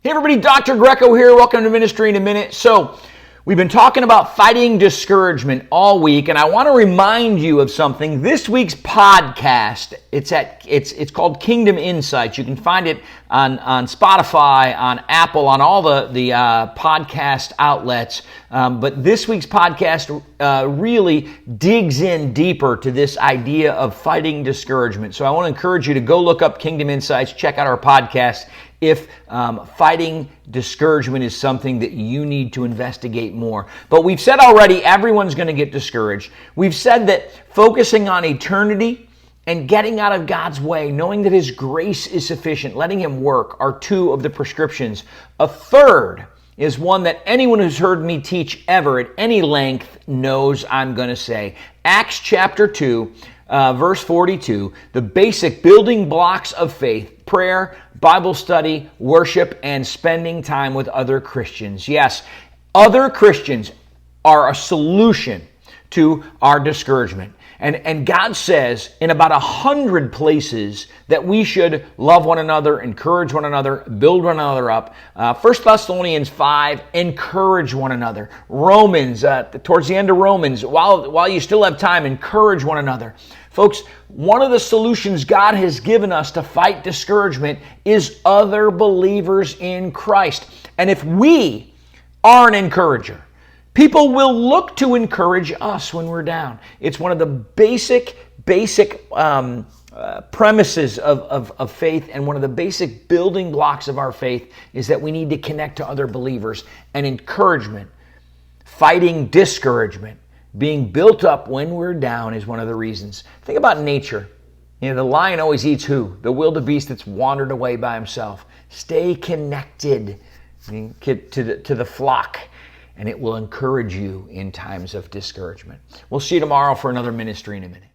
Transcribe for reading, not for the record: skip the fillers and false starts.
Hey everybody, Dr. Greco here. Welcome to Ministry in a Minute. So, we've been talking about fighting discouragement all week, and I want to remind you of something. This week's podcast, it's called Kingdom Insights. You can find it on Spotify, on Apple, on all the podcast outlets. But this week's podcast really digs in deeper to this idea of fighting discouragement. So I want to encourage you to go look up Kingdom Insights, check out our podcast if fighting discouragement is something that you need to investigate more. But we've said already, everyone's going to get discouraged. We've said that focusing on eternity and getting out of God's way, knowing that His grace is sufficient, letting Him work, are two of the prescriptions. A third is one that anyone who's heard me teach ever at any length knows I'm going to say. Acts chapter 2, verse 42, the basic building blocks of faith: prayer, Bible study, worship, and spending time with other Christians. Yes, other Christians are a solution to our discouragement. And God says in about 100 places that we should love one another, encourage one another, build one another up. 1 Thessalonians 5, encourage one another. Romans, towards the end of Romans, while you still have time, encourage one another. Folks, one of the solutions God has given us to fight discouragement is other believers in Christ. And if we are an encourager, people will look to encourage us when we're down. It's one of the basic premises of faith, and one of the basic building blocks of our faith is that we need to connect to other believers. And encouragement, fighting discouragement, being built up when we're down is one of the reasons. Think about nature. You know, the lion always eats who? The wildebeest that's wandered away by himself. Stay connected to the flock, and it will encourage you in times of discouragement. We'll see you tomorrow for another Ministry in a Minute.